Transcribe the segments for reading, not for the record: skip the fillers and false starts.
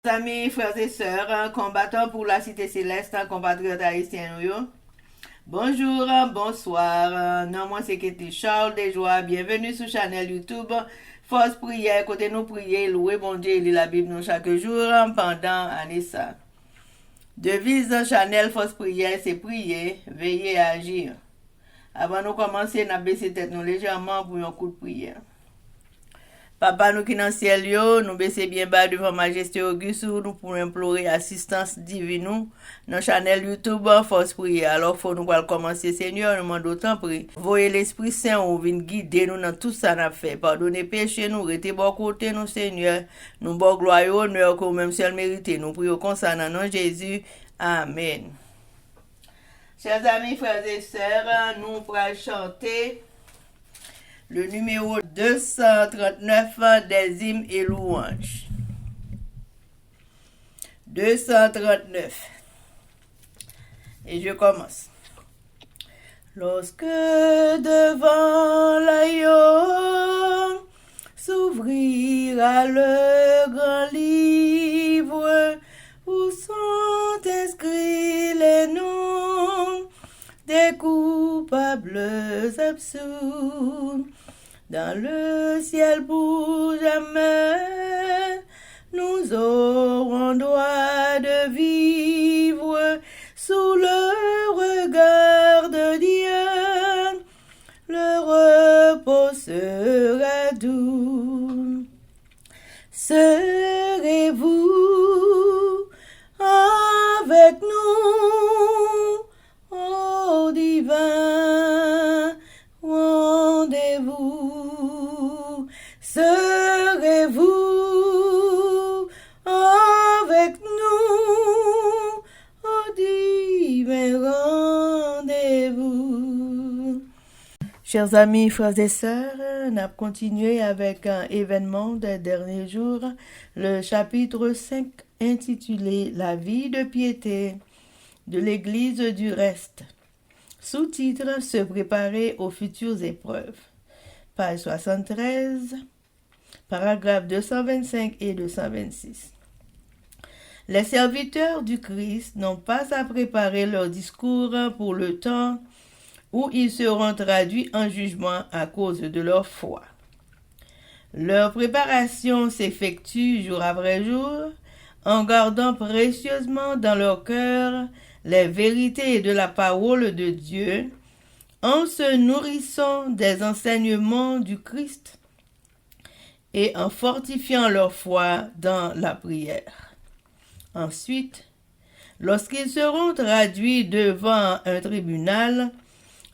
Amis, frères et sœurs, combattants pour la cité céleste, compatriotes haïtiens, bonjour, bonsoir. Non, moi c'est Ketty Charles Desjoie. Bienvenue sur channel YouTube. Force prière, côté nous prier, louer bon Dieu, lire la Bible nous chaque jour pendant l'année ça. Devise channel Force prière, c'est prier, veiller à agir. Avant de commencer, nous baisser tête nous légèrement pour un coup de prière. Papa nous qui dans le ciel, nous baissons bien bas devant Majesté Auguste, nous pour implorer assistance divine nous dans le channel YouTube Force Prière. Alors, faut nous commencer, Seigneur, nous demandons autant prier. Voyez l'Esprit Saint ou vient guider nous dans tout ça nous fait. Pardonnez péché nous, restez bon côté nous, Seigneur. Nous bon gloire et honneur que même seul mérité. Nous prions comme ça dans le nom de Jésus. Amen. Chers amis, frères et sœurs, nous pourrons chanter le numéro 239 des hymnes et louanges. 239. Et je commence. Lorsque devant l'agneau s'ouvrira le grand livre où sont inscrits les noms des coupables absous, dans le ciel pour jamais, nous aurons droit de vivre sous le regard de Dieu. Le repos sera doux. Serez-vous avec nous, ô divin rendez-vous? Serez-vous avec nous, ô divin rendez-vous? Chers amis, frères et sœurs, on a continué avec un événement des derniers jours, le chapitre 5 intitulé « La vie de piété de l'Église du reste ». Sous-titre « Se préparer aux futures épreuves ». Page 73, paragraphes 225 et 226. Les serviteurs du Christ n'ont pas à préparer leur discours pour le temps où ils seront traduits en jugement à cause de leur foi. Leur préparation s'effectue jour après jour en gardant précieusement dans leur cœur les vérités de la parole de Dieu, en se nourrissant des enseignements du Christ et en fortifiant leur foi dans la prière. Ensuite, lorsqu'ils seront traduits devant un tribunal,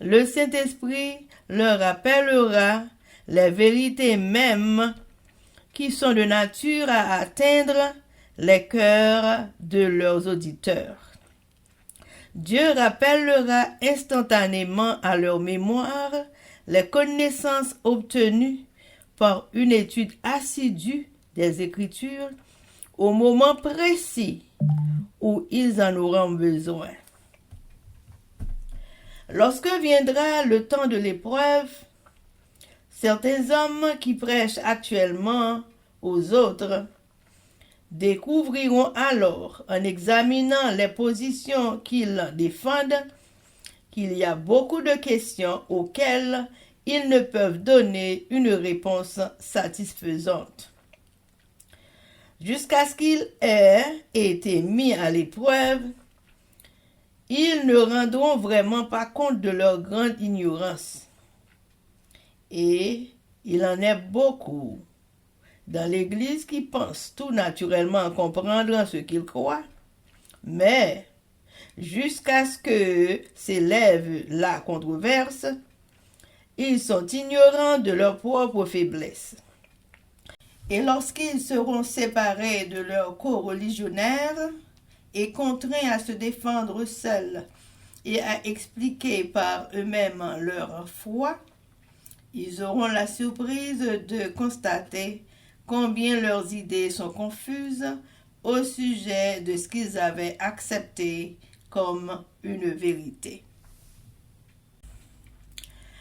le Saint-Esprit leur rappellera les vérités mêmes qui sont de nature à atteindre les cœurs de leurs auditeurs. Dieu rappellera instantanément à leur mémoire les connaissances obtenues par une étude assidue des Écritures au moment précis où ils en auront besoin. Lorsque viendra le temps de l'épreuve, certains hommes qui prêchent actuellement aux autres découvriront alors, en examinant les positions qu'ils défendent, qu'il y a beaucoup de questions auxquelles ils ne peuvent donner une réponse satisfaisante. Jusqu'à ce qu'ils aient été mis à l'épreuve, ils ne rendront vraiment pas compte de leur grande ignorance. Et il en est beaucoup dans l'Église qui pensent tout naturellement comprendre ce qu'ils croient, mais jusqu'à ce que s'élève la controverse, ils sont ignorants de leur propre faiblesse. Et lorsqu'ils seront séparés de leurs co-religionnaires et contraints à se défendre seuls et à expliquer par eux-mêmes leur foi, ils auront la surprise de constater combien leurs idées sont confuses au sujet de ce qu'ils avaient accepté comme une vérité.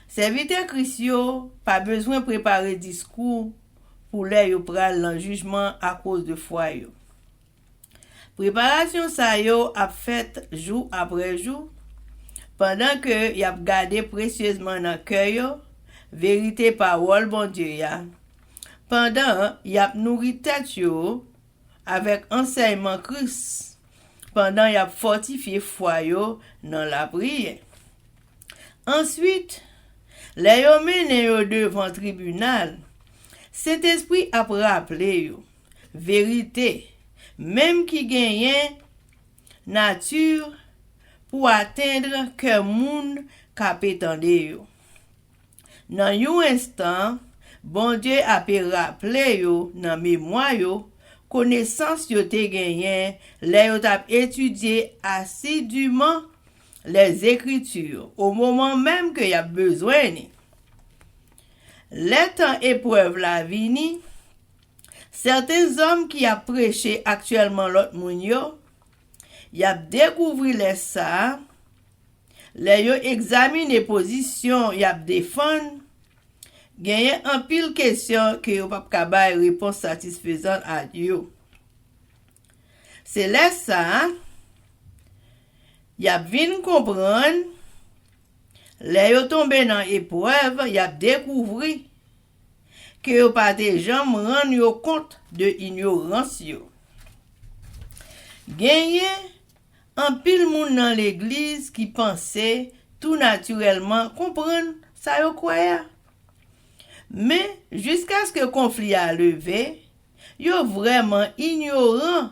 Serviteur Christ, pas besoin de préparer discours pour les yo pral en jugement à cause de foi yo. Préparation ça yo a fait jour après jour pendant que y a gardé précieusement dans cœur yo vérité parole bon Dieu ya. Pendant y a nourri tête yo avec enseignement Christ. Pendant y a fortifié foi yo dans la prière. Ensuite, les yo mené yo devant tribunal. Saint-Esprit a rappelé yo vérité même qui gagne nature pour atteindre que moun kapetande yo. Dans yon instant, bon Dieu a rappelé yo dans mémoire yo connaissance yo te gagné les yo t'a étudié assidûment les écritures au moment même que y a besoin ni. Les temps épreuve la vini, certains hommes qui a prêché actuellement l'autre moun yo, y a découvert les ça, les yo examiner position y a défendre, gagner un pile question que yo pas capable réponse satisfaisante à yo. C'est là ça, y a vinn comprendre, les yo tombé dans épreuve, y a découvert que yo pas de jamais rendre yo compte de ignorance yo. Gagné un pile moun dans l'église qui pensait tout naturellement comprendre ça yo croyait. Mais jusqu'à ce que le conflit a levé, yo vraiment ignorant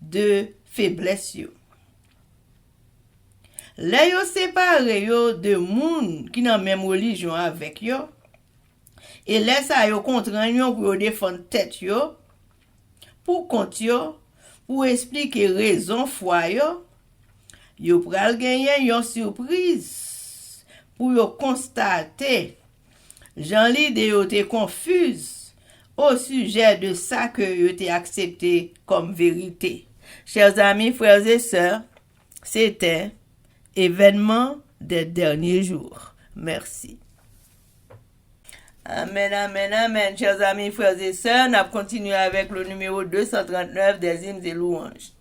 de faiblesse yo. Là yo séparé yo de moun qui nan même religion avec yo. Et laisse ça yo contraint yo pour yo défendre tête yo, pour compte yo, pour expliquer raison foi yo pral gagner yon surprise pour yo constater Jean l'idée yo te confuse au sujet de ça que yo te accepté comme vérité. Chers amis, frères et sœurs, c'était événement des derniers jours. Merci. Amen, amen, amen. Chers amis, frères et sœurs, nous continuons avec le numéro 239 des hymnes et louanges.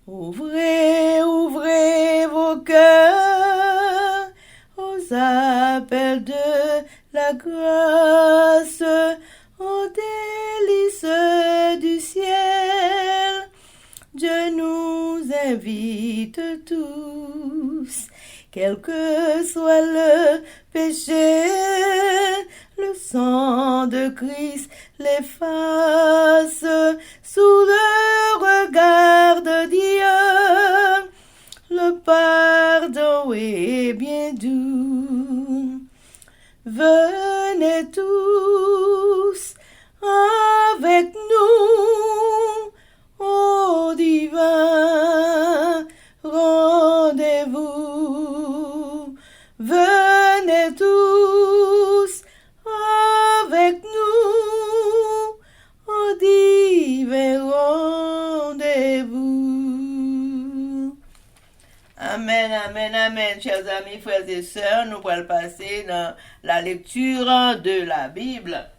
Ouvrez, ouvrez vos cœurs aux appels de la grâce, aux délices du ciel. Dieu nous invite tous. Quel que soit le péché, le sang de Christ l'efface. Sous le regard de Dieu, le pardon est bien doux. Venez tous avec nous au divin rendez-vous. Venez tous avec nous au divin rendez-vous. Amen, amen, amen, chers amis, frères et sœurs, nous allons passer dans la lecture de la Bible.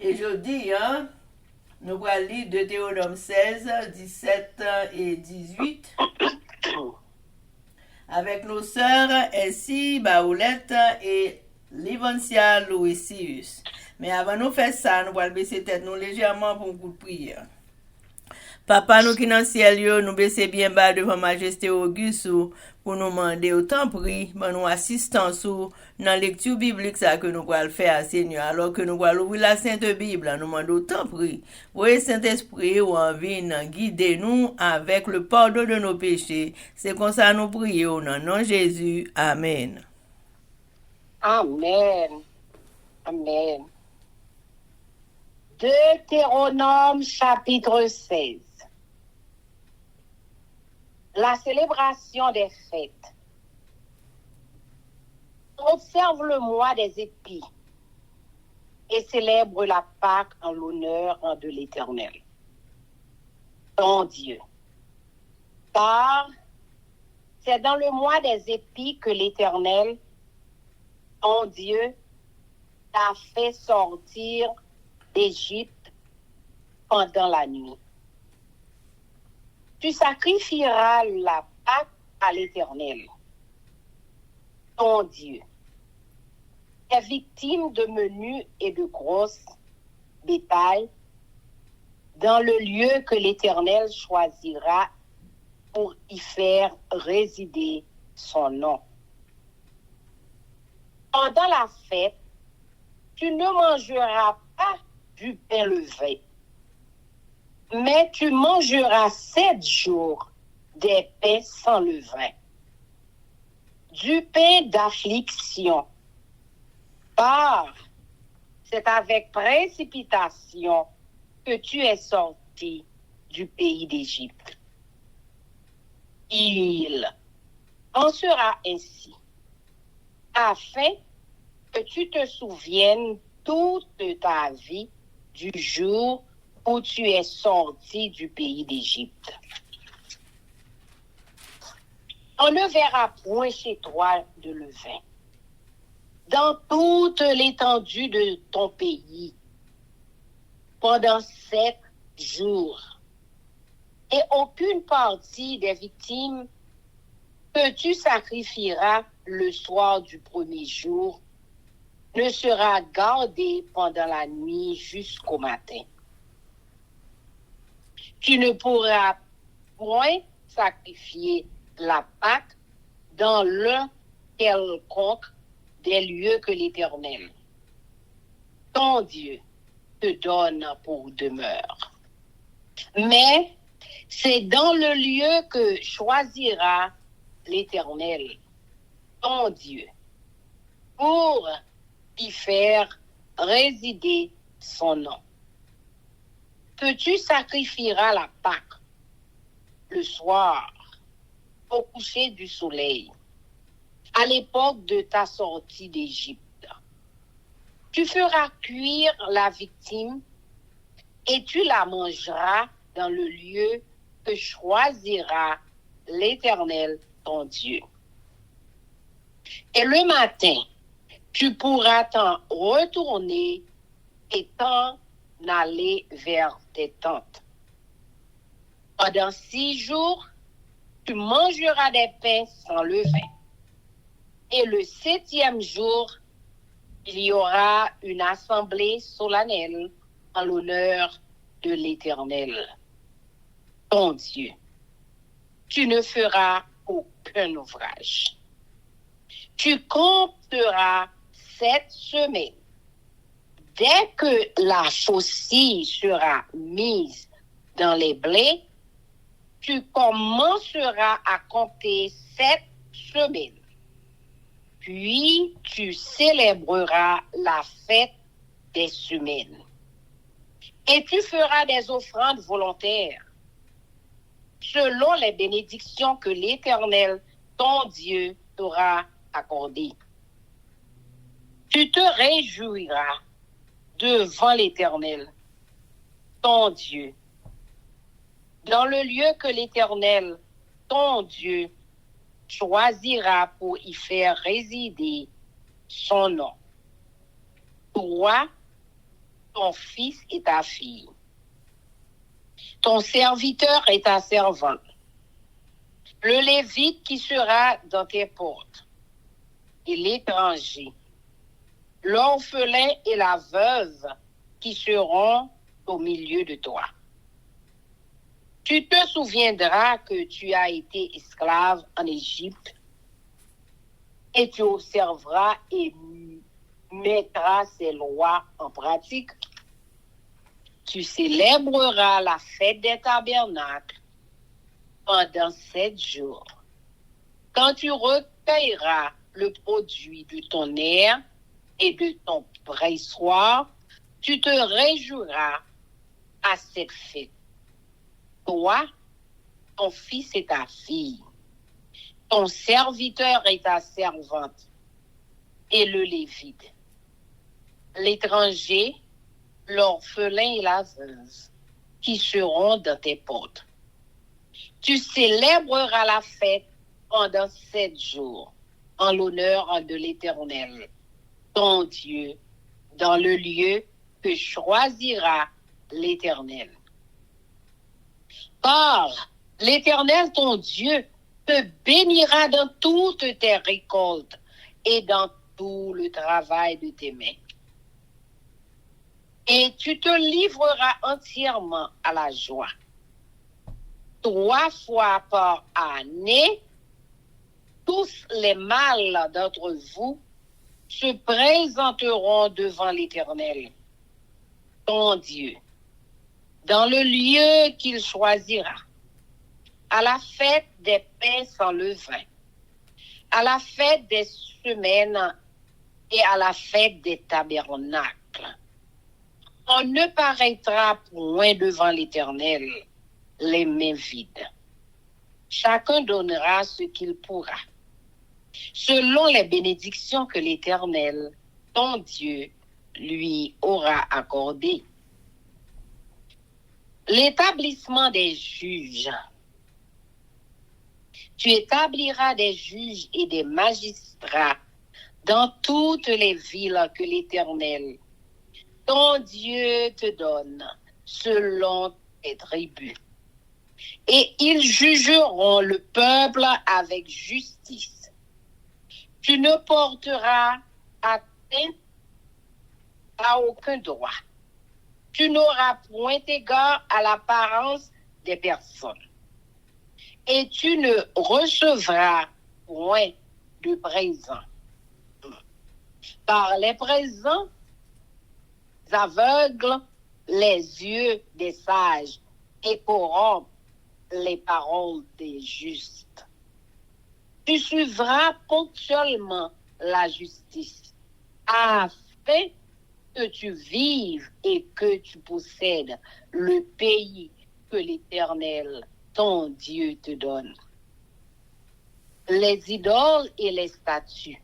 Et je dis, nous allons lire Deutéronome 16, 17 et 18 avec nos sœurs Elsie, Baoulette et Livancia Louisius. Mais avant de faire ça, nous allons baisser tête nous légèrement pour un coup de prière. Papa, nous qui dans le ciel, nous baissons bien bas devant Majesté Auguste pour nous demander autant prix, nous assistance dans la lecture biblique ça que nous allons faire, Seigneur. Alors que nous allons ouvrir la Sainte Bible, nous demandons autant prix. Oui, Saint-Esprit, ou envie guider nous avec le pardon de nos péchés. C'est comme ça nous prions au nom de Jésus. Amen. Amen. Amen. Deutéronome chapitre 16. La célébration des fêtes. Observe le mois des épis et célèbre la Pâque en l'honneur de l'Éternel, ton Dieu. Car c'est dans le mois des épis que l'Éternel, ton Dieu, t'a fait sortir d'Égypte pendant la nuit. Tu sacrifieras la Pâque à l'Éternel, ton Dieu. Les victimes de menu et de grosses bétail dans le lieu que l'Éternel choisira pour y faire résider son nom. Pendant la fête, tu ne mangeras pas du pain levé, mais tu mangeras 7 jours des pains sans levain, du pain d'affliction, car c'est avec précipitation que tu es sorti du pays d'Égypte. Il en sera ainsi, afin que tu te souviennes toute ta vie du jour où tu es sorti du pays d'Égypte. On ne verra point chez toi de levain dans toute l'étendue de ton pays pendant 7 jours. Et aucune partie des victimes que tu sacrifieras le soir du premier jour ne sera gardée pendant la nuit jusqu'au matin. Tu ne pourras point sacrifier la Pâque dans l'un quelconque des lieux que l'Éternel, ton Dieu, te donne pour demeure. Mais c'est dans le lieu que choisira l'Éternel, ton Dieu, pour y faire résider son nom, que tu sacrifieras la Pâque le soir au coucher du soleil, à l'époque de ta sortie d'Égypte. Tu feras cuire la victime et tu la mangeras dans le lieu que choisira l'Éternel, ton Dieu. Et le matin, tu pourras t'en retourner et t'en aller vers tes tentes. Pendant 6 jours, tu mangeras des pains sans levain. Et le 7e jour, il y aura une assemblée solennelle en l'honneur de l'Éternel, ton Dieu. Tu ne feras aucun ouvrage. Tu compteras 7 semaines. Dès que la faucille sera mise dans les blés, tu commenceras à compter 7 semaines. Puis tu célébreras la fête des semaines. Et tu feras des offrandes volontaires, selon les bénédictions que l'Éternel, ton Dieu, t'aura accordées. Tu te réjouiras devant l'Éternel, ton Dieu, dans le lieu que l'Éternel, ton Dieu, choisira pour y faire résider son nom. Toi, ton fils et ta fille, ton serviteur et ta servante, le Lévite qui sera dans tes portes, et l'étranger, l'orphelin et la veuve qui seront au milieu de toi. Tu te souviendras que tu as été esclave en Égypte et tu observeras et mettras ces lois en pratique. Tu célébreras la fête des tabernacles pendant 7 jours. Quand tu recueilleras le produit de ton aire et de ton pressoir, tu te réjouiras à cette fête. Toi, ton fils et ta fille, ton serviteur et ta servante, et le Lévite, l'étranger, l'orphelin et la veuve, qui seront dans tes portes. Tu célébreras la fête pendant 7 jours, en l'honneur de l'Éternel, ton Dieu, dans le lieu que choisira l'Éternel. Car l'Éternel, ton Dieu, te bénira dans toutes tes récoltes et dans tout le travail de tes mains. Et tu te livreras entièrement à la joie. 3 fois par année, tous les mâles d'entre vous se présenteront devant l'Éternel, ton Dieu, dans le lieu qu'il choisira, à la fête des pains sans levain, à la fête des semaines et à la fête des tabernacles. On ne paraîtra point devant l'Éternel les mains vides. Chacun donnera ce qu'il pourra, selon les bénédictions que l'Éternel, ton Dieu, lui aura accordées. L'établissement des juges. Tu établiras des juges et des magistrats dans toutes les villes que l'Éternel, ton Dieu, te donne, selon tes tribus. Et ils jugeront le peuple avec justice. Tu ne porteras atteinte à aucun droit. Tu n'auras point égard à l'apparence des personnes. Et tu ne recevras point de présent. Car les présents aveuglent les yeux des sages et corrompent les paroles des justes. Tu suivras ponctuellement la justice, afin que tu vives et que tu possèdes le pays que l'Éternel, ton Dieu, te donne. Les idoles et les statues.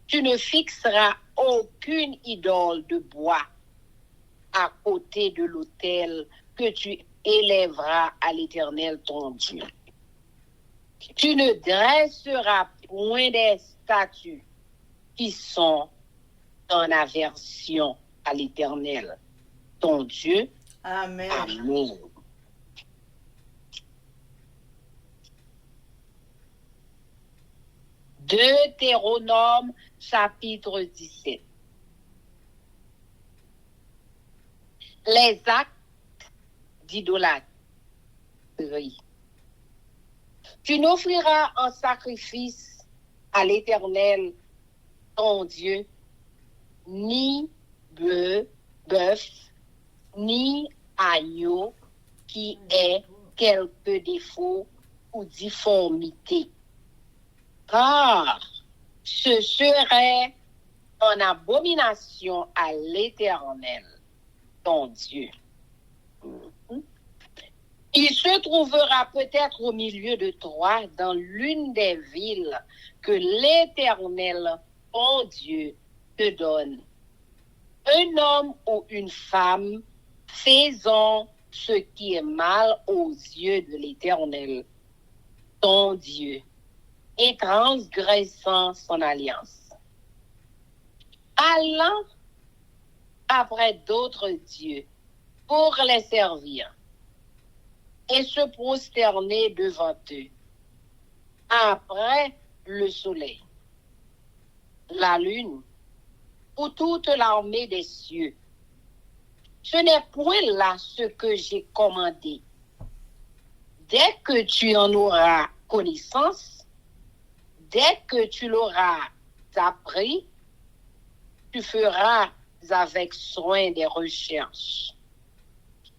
Tu ne fixeras aucune idole de bois à côté de l'autel que tu élèveras à l'Éternel, ton Dieu. Tu ne dresseras point des statues qui sont en aversion à l'Éternel, ton Dieu. Amen. Amen. Deutéronome, chapitre 17. Les actes d'idolâtrie. Tu n'offriras en sacrifice à l'Éternel, ton Dieu, ni bœuf, ni agneau qui ait quelque défaut ou difformité. Car ce serait en abomination à l'Éternel, ton Dieu. Il se trouvera peut-être au milieu de toi, dans l'une des villes que l'Éternel, ton Dieu, te donne. Un homme ou une femme faisant ce qui est mal aux yeux de l'Éternel, ton Dieu, et transgressant son alliance. Allant après d'autres dieux pour les servir et se prosterner devant eux, après le soleil, la lune ou toute l'armée des cieux. Ce n'est point là ce que j'ai commandé. Dès que tu en auras connaissance, dès que tu l'auras appris, tu feras avec soin des recherches.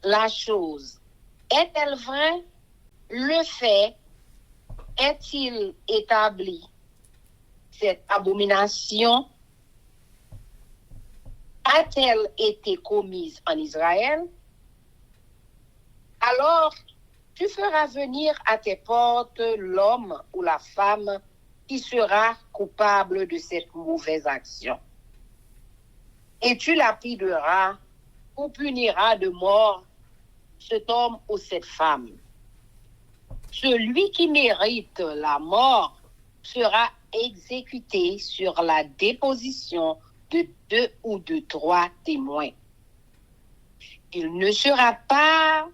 La chose est-elle vraie? Le fait est-il établi? Cette abomination a-t-elle été commise en Israël? Alors, tu feras venir à tes portes l'homme ou la femme qui sera coupable de cette mauvaise action. Et tu lapideras ou puniras de mort cet homme ou cette femme. Celui qui mérite la mort sera exécuté sur la déposition de 2 ou de 3 témoins. Il ne sera pas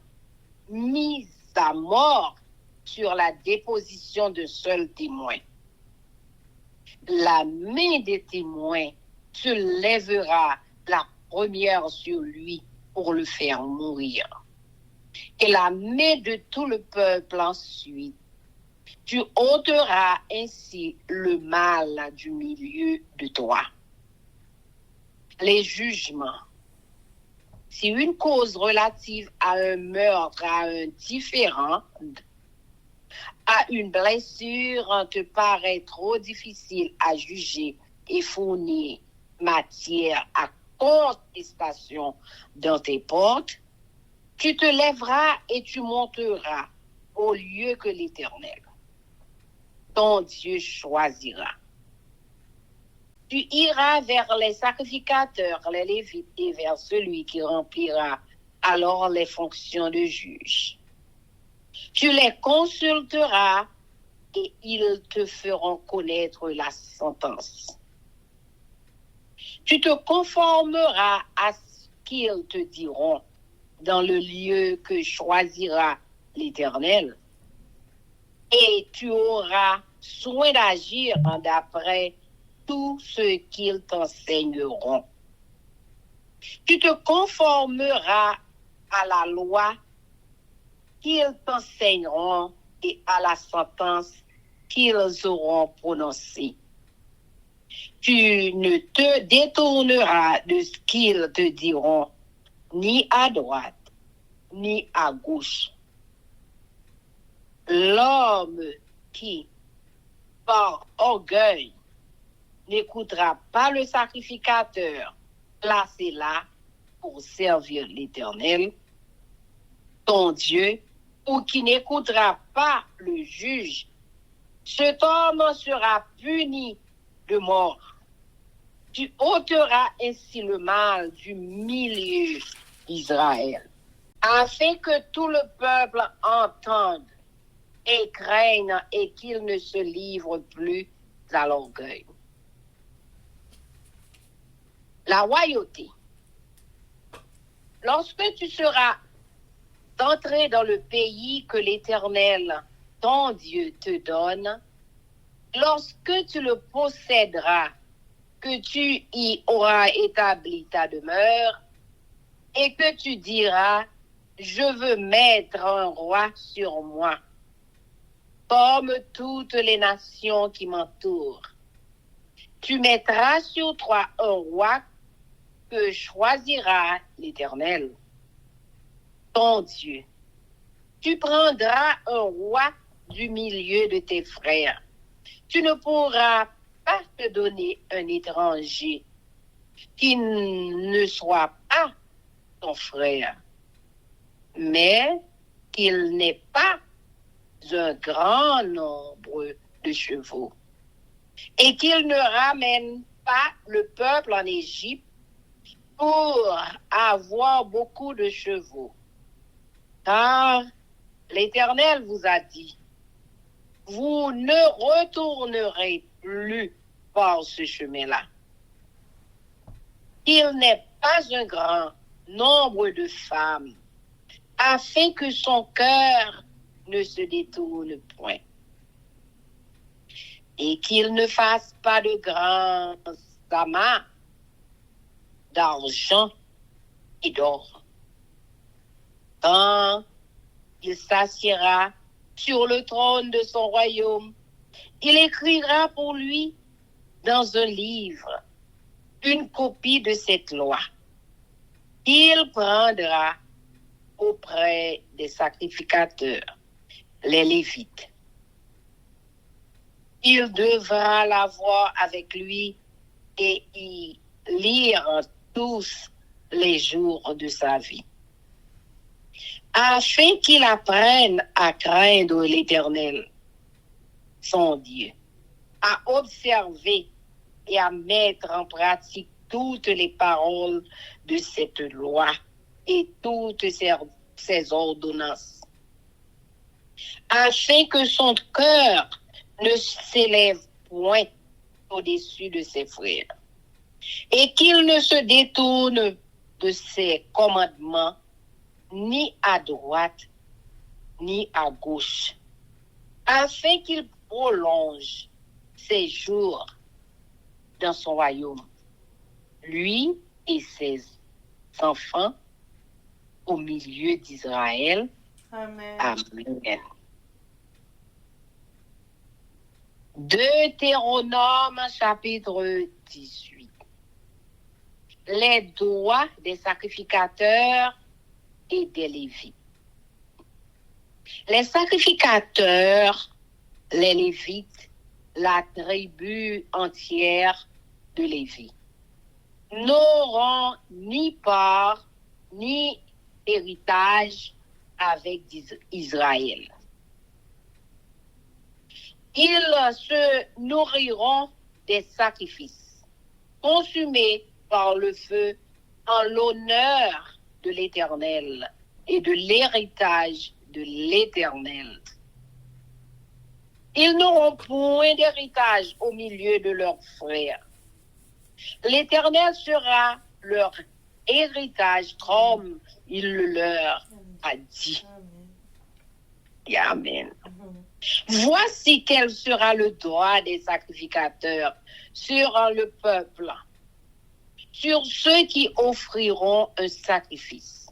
mis à mort sur la déposition d'un seul témoin. La main des témoins se lèvera la première sur lui pour le faire mourir. Et la main de tout le peuple ensuite. Tu ôteras ainsi le mal du milieu de toi. Les jugements. Si une cause relative à un meurtre, à un différend, à une blessure te paraît trop difficile à juger et fournir matière à contestation dans tes portes, tu te lèveras et tu monteras au lieu que l'Éternel, ton Dieu, choisira. Tu iras vers les sacrificateurs, les Lévites, et vers celui qui remplira alors les fonctions de juge. Tu les consulteras et ils te feront connaître la sentence. Tu te conformeras à ce qu'ils te diront dans le lieu que choisira l'Éternel, et tu auras soin d'agir d'après tout ce qu'ils t'enseigneront. Tu te conformeras à la loi qu'ils t'enseigneront et à la sentence qu'ils auront prononcée. Tu ne te détourneras de ce qu'ils te diront, ni à droite, ni à gauche. L'homme qui, par orgueil, n'écoutera pas le sacrificateur placé là pour servir l'Éternel, ton Dieu, ou qui n'écoutera pas le juge, cet homme sera puni de mort. Tu ôteras ainsi le mal du milieu d'Israël, afin que tout le peuple entende et craigne et qu'il ne se livre plus à l'orgueil. La royauté. Lorsque tu seras entré dans le pays que l'Éternel, ton Dieu, te donne, lorsque tu le posséderas, que tu y auras établi ta demeure, et que tu diras, je veux mettre un roi sur moi, comme toutes les nations qui m'entourent. Tu mettras sur toi un roi que choisira l'Éternel, ton Dieu. Tu prendras un roi du milieu de tes frères. Tu ne pourras pas te donner un étranger qui ne soit pas ton frère, mais qu'il n'ait pas un grand nombre de chevaux, et qu'il ne ramène pas le peuple en Égypte pour avoir beaucoup de chevaux. Car l'Éternel vous a dit, vous ne retournerez plus par ce chemin-là. Il n'est pas un grand nombre de femmes, afin que son cœur ne se détourne point, et qu'il ne fasse pas de grands amas d'argent et d'or. Quand il s'assiera sur le trône de son royaume, il écrira pour lui dans un livre une copie de cette loi. Il prendra auprès des sacrificateurs, les Lévites. Il devra l'avoir avec lui et y lire tous les jours de sa vie, afin qu'il apprenne à craindre l'Éternel, son Dieu, à observer et à mettre en pratique toutes les paroles de cette loi et toutes ses ordonnances, afin que son cœur ne s'élève point au-dessus de ses frères, et qu'il ne se détourne de ses commandements ni à droite ni à gauche, afin qu'il prolonge ses jours dans son royaume, lui et ses enfants au milieu d'Israël. Amen. Amen. Deutéronome chapitre 18. Les droits des sacrificateurs et des Lévites. Les sacrificateurs, les Lévites, la tribu entière de Lévi, n'auront ni part ni héritage avec Israël. Ils se nourriront des sacrifices consumés par le feu en l'honneur de l'Éternel et de l'héritage de l'Éternel. Ils n'auront point d'héritage au milieu de leurs frères. L'Éternel sera leur héritage comme il le leur a dit. Amen. Voici quel sera le droit des sacrificateurs sur le peuple, sur ceux qui offriront un sacrifice,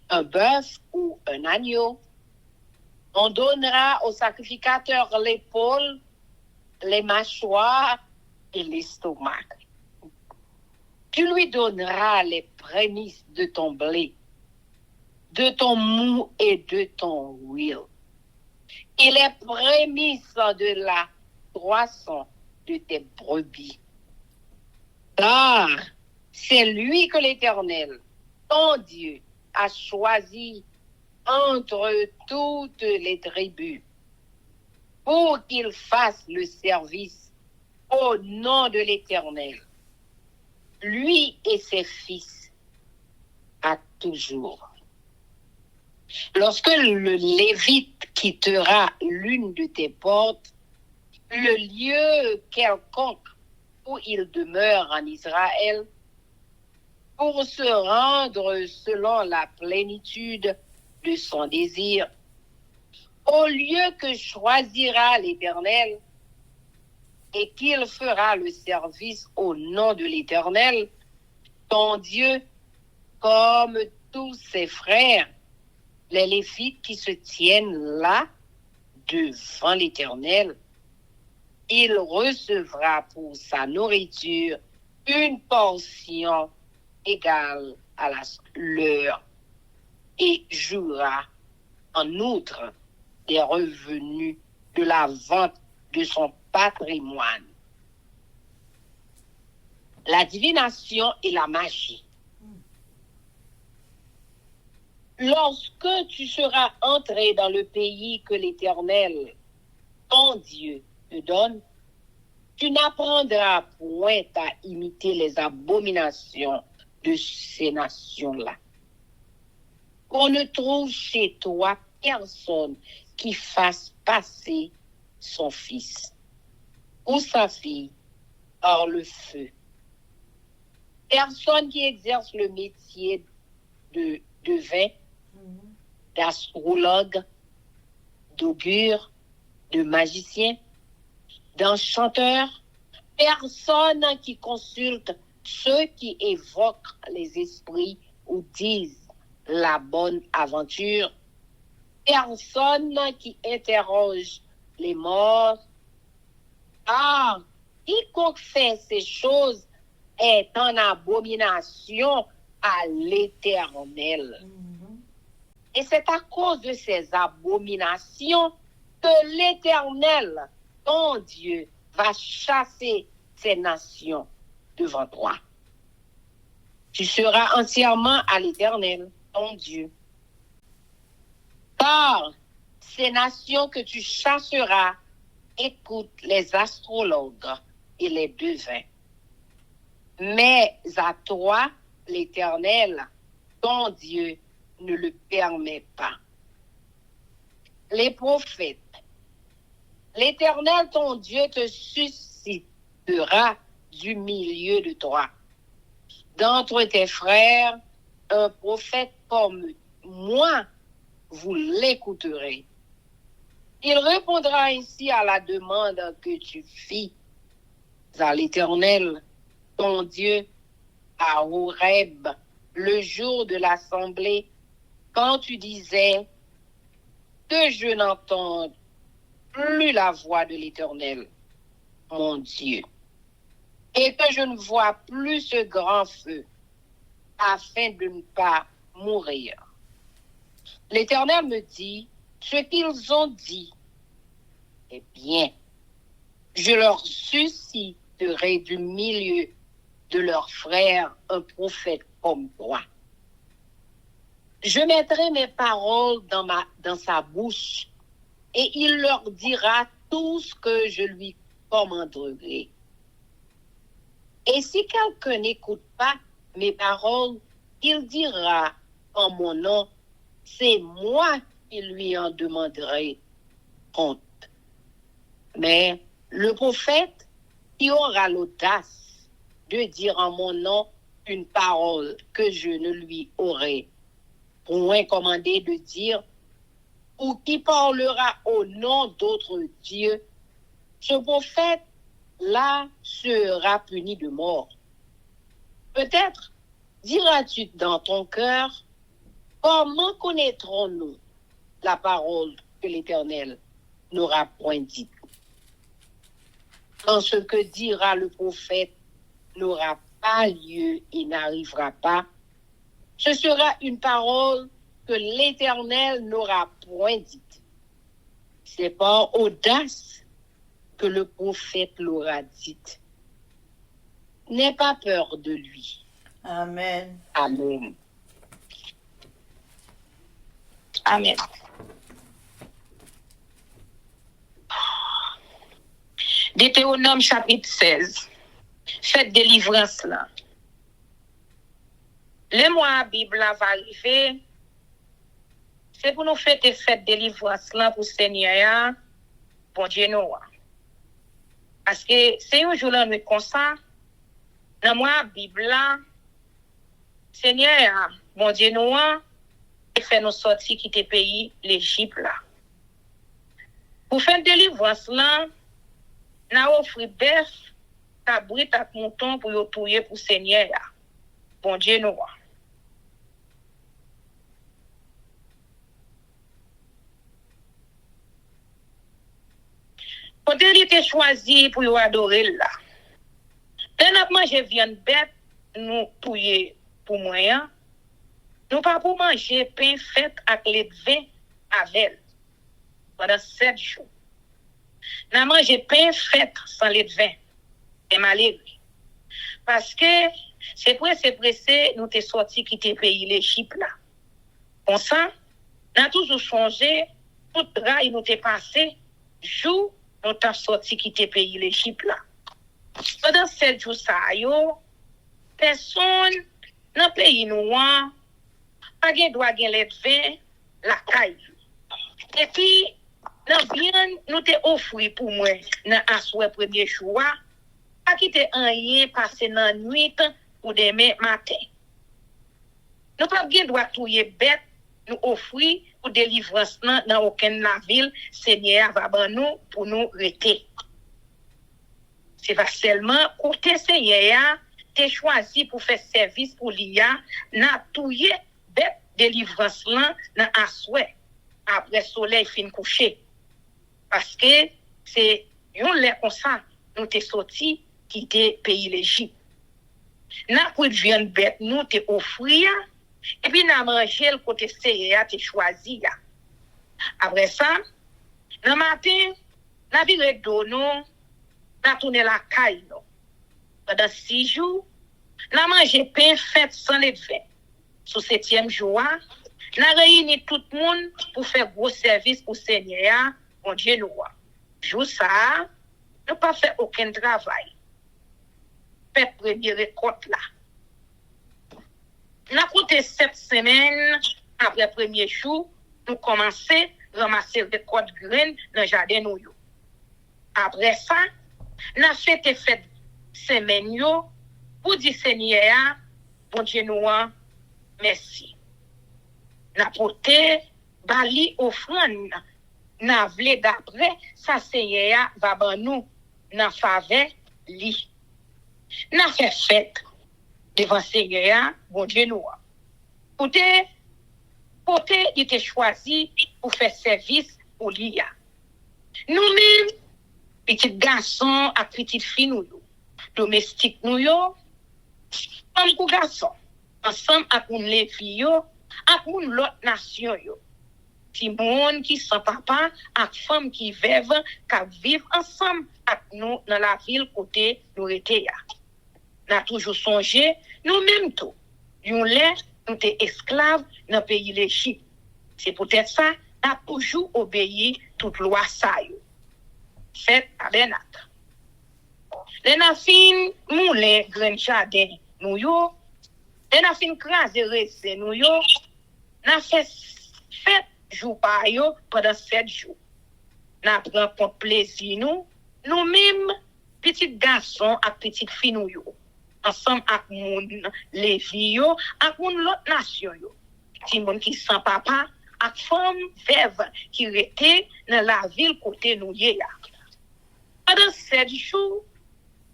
un bœuf ou un agneau. On donnera au sacrificateur l'épaule, les mâchoires et l'estomac. Tu lui donneras les prémices de ton blé, de ton mou et de ton huile, et les prémices de la croissance de tes brebis. Car c'est lui que l'Éternel, ton Dieu, a choisi entre toutes les tribus pour qu'il fasse le service au nom de l'Éternel, lui et ses fils, à toujours. Lorsque le Lévite quittera l'une de tes portes, le lieu quelconque où il demeure en Israël, pour se rendre selon la plénitude de son désir, au lieu que choisira l'Éternel, et qu'il fera le service au nom de l'Éternel, ton Dieu, comme tous ses frères, les Lévites qui se tiennent là devant l'Éternel, il recevra pour sa nourriture une portion égale à leur et jouera en outre des revenus de la vente de son patrimoine. La divination et la magie. Lorsque tu seras entré dans le pays que l'Éternel, ton Dieu, te donne, tu n'apprendras point à imiter les abominations de ces nations-là. Qu'on ne trouve chez toi personne qui fasse passer son fils ou sa fille par le feu. Personne qui exerce le métier de devin, d'astrologue, d'augure, de magicien, d'enchanteur, personne qui consulte ceux qui évoquent les esprits ou disent la bonne aventure, personne qui interroge les morts, car quiconque fait ces choses est en abomination à l'Éternel. Et c'est à cause de ces abominations que l'Éternel, ton Dieu, va chasser ces nations devant toi. Tu seras entièrement à l'Éternel, ton Dieu. Car ces nations que tu chasseras écoutent les astrologues et les devins. Mais à toi, l'Éternel, ton Dieu, ne le permet pas. Les prophètes, l'Éternel, ton Dieu, te suscitera du milieu de toi, d'entre tes frères, un prophète comme moi, vous l'écouterez. Il répondra ainsi à la demande que tu fis à l'Éternel, ton Dieu, à Horeb, le jour de l'assemblée, quand tu disais que je n'entende plus la voix de l'Éternel, mon Dieu, et que je ne vois plus ce grand feu, afin de ne pas mourir. L'Éternel me dit, ce qu'ils ont dit, eh bien, je leur susciterai du milieu de leurs frères un prophète comme toi. Je mettrai mes paroles dans sa bouche et il leur dira tout ce que je lui commanderai. Et si quelqu'un n'écoute pas mes paroles, il dira en mon nom, c'est moi qui lui en demanderai compte. Mais le prophète qui aura l'audace de dire en mon nom une parole que je ne lui aurai point commandé de dire, ou qui parlera au nom d'autres dieux, ce prophète-là sera puni de mort. Peut-être diras-tu dans ton cœur, comment connaîtrons-nous la parole que l'Éternel n'aura point dite? Quand ce que dira le prophète n'aura pas lieu et n'arrivera pas, ce sera une parole que l'Éternel n'aura point dite. C'est par audace que le prophète l'aura dite. N'aie pas peur de lui. Amen. Amen. Amen. Deutéronome chapitre 16. Fête délivrance là. Le mois Bible là va arriver. C'est pour nous fêter fête délivrance là pour Seigneur, bon Dieu nous. Parce que c'est un jour là nous comme ça. Dans mois Bible là, Seigneur, bon Dieu nous et fait nous sortir quitter pays l'Égypte là. Pour faire délivrance là, n'a offert bœuf, cabrit et mouton pour yo touyer pour Seigneur. Bon Dieu nous. Quand il était choisi pour yo adorer là. Dès n'a manger viande bête, nous touyer pour moyen. Nous pas pour manger pain fait avec le vin avec pendant 7 jours. N'a manger pain fait sans le vin. Et malheureux. Parce que c'est pressé nous t'es sorti quitter pays l'Égypte là. Comme ça, n'a toujours changé tout rail nous t'es passé jour nous t'as sorti quitter pays l'Égypte là. Pendant 7 jours ça yo personne dans pays nous pas gen droit gen le vin la caille. Et puis dans bien nous t'es offert pour moi dans assoir premier choix pas quitter rien passer dans nuit pour demain matin. Nous pas gen droit touyer bête nous offrir pour délivrance dans aucune la ville Seigneur va ban nous pour nous rester. C'est pas seulement côté Seigneur t'es choisi pour faire service pour l'IA n'a touyer bête délivrance là dans assoir après soleil fin coucher. Parce que c'est yon lè comme ça nous t'es sorti quitter pays l'Égypte. N'a pour viande bête nous t'es offrir et puis n'a manger le côté Seigneur t'es choisi. Après ça, le matin, n'a viré d'eau nous, n'a tourné la caille nous. Pendant 6 jours, n'a mangé pain fait sans le vin. Sur 7e jour, n'a réuni tout le monde pour faire gros service pour Seigneur, bon Dieu nous. Jour ça, nous pas fait aucun travail. Fait première récolte là. N'a compté 7 semaines après le premier jour, nous commençons à ramasser des récoltes graines dans le jardin nous. Après ça, n'a fait semaine yo pour dire Seigneur, bon Dieu nous, merci. N'a porté bali offrande n'a vle d'après ça Seigneur va ban nous nan faveur li. N'a fait fête devant Seigneur bon Dieu nous. Côté il était choisi pour faire service pour lui. Nous-mêmes petits garçons et petites filles nous domestiques nous yo femme ou garçon ensemble avec les filles yo avec l'autre nation yo. Ti moun qui sans papa ak femme qui veuve qui vivent ensemble avec nous dans la ville côté nous était ya. N'a toujours songé nous même tout. Yon lè nous t'es esclaves dans pays l'Égypte. C'est peut-être ça n'a toujours obéi toute loi ça yo. Fait tabernacle. Les na fin moulin grand jardin nous yo. Les na fin craser raisin nous yo. N'a fait fête jour par yo pendant 7 jours. N'a prend pour plaisir nous même petits garçons et petites filles nous yo. Ensemble avec moun Lévi yo, avec moun l'autre nation yo. Ti moun qui sans papa, avec femme veuve qui rete dans la ville côté nous ya. Pendant 7 jours,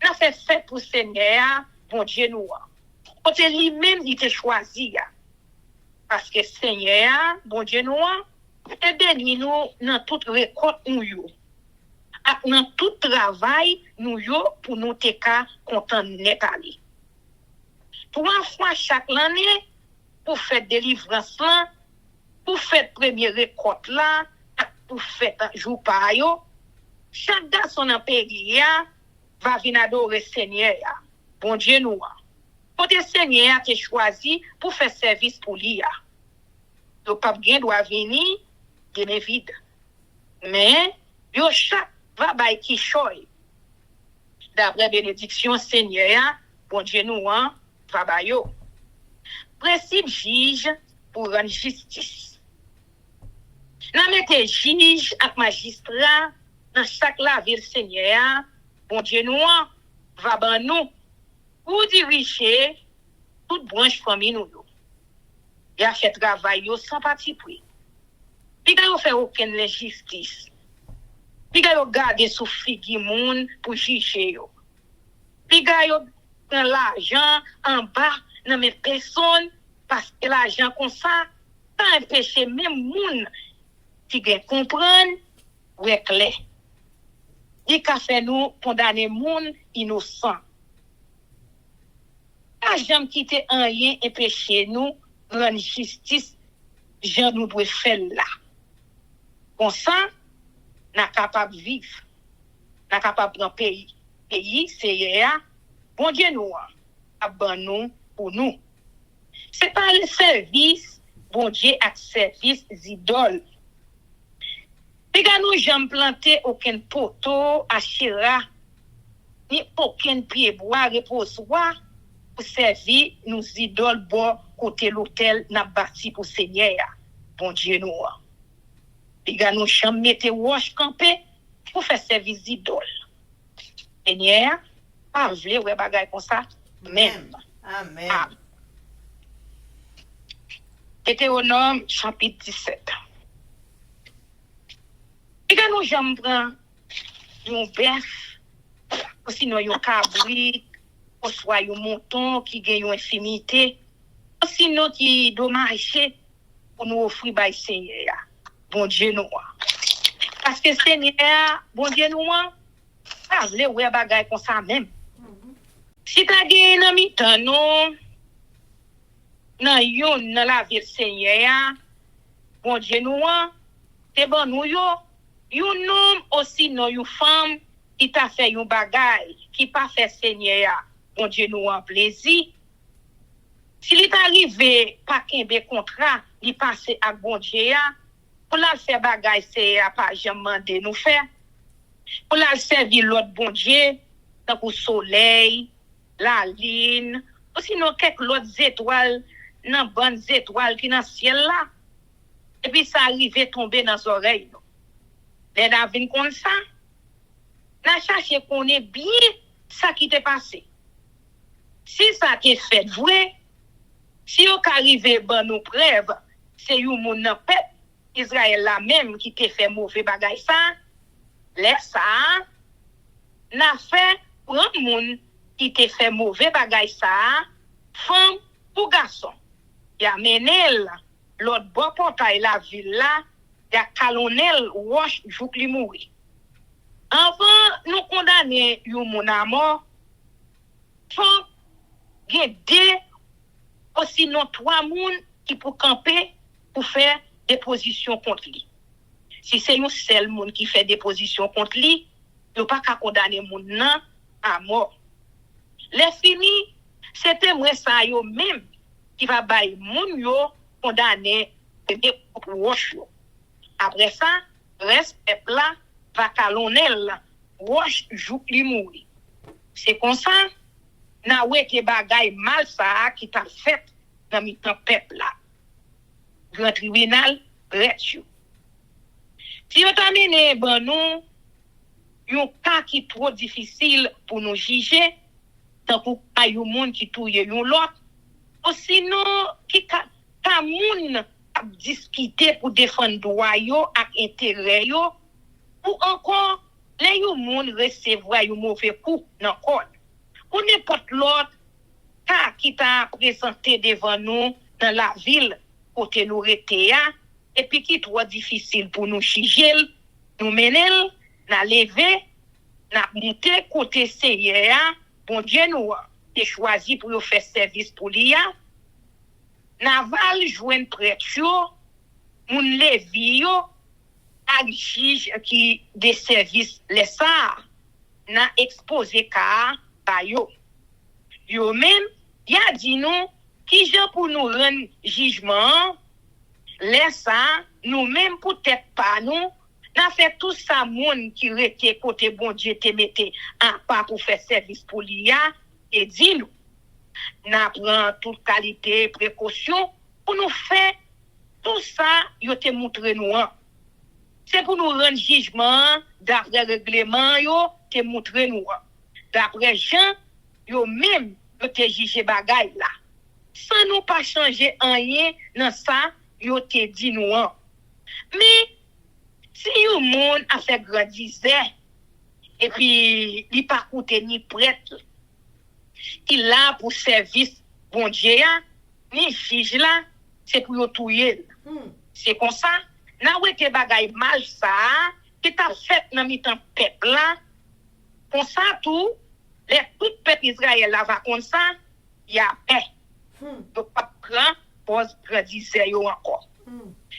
n'a fait fête pour Seigneur, bon Dieu nous. Côté lui-même il te choisi ya. Parce que Seigneur, bon Dieu nous, et béni nous dans toute récolte nous yo. Dans tout travail nous yo pour nous te ka content net aller. Pour une fois chaque année pour faire délivrance là, pour faire première récolte là, pour faire jour par yo, chaque garçon dans pays va venir adorer Seigneur. Bon Dieu nous. Côté Seigneur te choisi pour faire service pour lui. Le pape gen doit venir bien vide. Mais yo chaque va bay qui choy. D'après bénédiction Seigneur, bon Dieu nous va bay yo. Principe juge pour rendre justice. N'a mette juge ak magistrat dans chaque la ville Seigneur, bon Dieu nous va ban nous pour diriger toute branche famille nous. Il a fait travail yo sans parti pris. Puis il a fait aucune injustice. Puis il a gardé sous figi moun pour juger yo. Puis il a prend l'argent en bas dans mes personnes parce que l'argent comme ça pas empêcher même moun qui comprendre ou est clair. Il a fait nous condamner moun innocent. L'argent qui était en rien empêcher nous rendre justice, Jean nous doit faire là. Comme ça, n'a capable vivre, n'a capable prendre pays, c'est bon Dieu nous a nous pour nous. C'est pas le service, bon Dieu a service idoles. Puis nous jamais planté aucun poteau à Chira, ni aucun pied bois reposoir pour servir nous idoles bon côté l'hôtel n'a bâti pour Seigneur. Bon Dieu nous. Puis nous jamais mettre roche campé pour faire service idoles. Seigneur, pas vle ouais bagay comme ça même. Amen. Deutéronome chapitre 17. Puis nous jamais prend un bœuf ou sinon un cabri ou soit un mouton qui gagne une infinité ou sinon qui dommage pour nous offrir by Seigneur. Bon Dieu nous. Parce que Seigneur, bon Dieu nous, pas vle ouais bagay comme ça même. Si t'as gagné dans mi-temps, non, dans la ville Seigneur, bon Dieu nous, c'est bon nous yo, yon homme aussi non yon femme qui t'a fait yon bagay, qui pas fait Seigneur, bon Dieu nous en plaisir. Si il est arrivé pas kembe contrat, il passe à bon Dieu, pour la faire bagay c'est pas jamais mandé nous faire. Pour la servir l'autre bon Dieu, tant que soleil, la lune, ou sinon quelques autres étoiles, nan bonnes étoiles qui dans le ciel là. Et puis ça arrive tomber dans les oreilles. Les navines comme ça, n'a cherché qu'on est bien ça qui t'est passé. Si ça t'est fait vrai, si on arrive bon nous preuve, c'est yon moun nan pèt, Israël là même qui te fait mauvais bagay ça, laisse ça, n'a fait prendre moun qui te fait mauvais bagay ça, femme ou garçon. Y a menel l'autre bon portail la ville là, y a colonel Wash jouk li mouri. Avant nous condamner yon moun à mort, faut gen deux ou sinon trois moun qui pour camper pour faire déposition contre lui. Si c'est un seul moun qui fait déposition contre lui, yo pas qu'à condamner moun nan à mort. Les fini, c'était moi ça yo même qui va bay moun yo condamner pour wash yo. Après ça, reste peuple là va colonel wash jouk li mouri. C'est comme ça na wè ke bagay mal ça qui t'a fait dans mi-temps peuple là. Grand tribunal reste yo. Si yo t'amène ban nous yon cas qui trop difficile pour nous juger, tant pour a yon monde qui touye yon l'autre, ou sinon qui ta moun a discuter pour défendre droit yo ak intérêt yo, ou encore les yon monde recevoir yon mauvais coup dans code. Ou n'importe l'autre cas qui t'a présenté devant nous dans la ville côté nous rete ya, et puis qui trop difficile pour nous juger, nous menel, na lever, na monter côté Seigneur, bon Dieu nous a choisi pour faire service pour lui. Na val joindre prêtre yo, moun levi yo, ak juge qui des services les ça, na exposé ka pa yo. Yo même, ya dit nous, qui jan pour nous rendre jugement, les ça, nous même peut-être pas nous, n'a fait tout ça moun qui rete côté bon Dieu te mette en pas pour faire service pour l'IA et dit nous n'a prend toute qualité précaution pour nous faire tout ça yo te montre nous c'est pour nous rendre jugement d'après règlement yo te montre nous d'après Jean yo même yo te juger bagay là sans nous pas changer rien dans ça yo te dit nous mais si yon moun a fait grandiser et puis il pas coûter ni prêtre il là pour service bon Dieu ni juge là c'est pour yo touyer c'est comme ça na wè te bagay mal ça qui t'a fait dans mi-temps peuple là comme ça tout les tout peuple Israël là va comme ça y a paix donc pas prend pose grandiser yo encore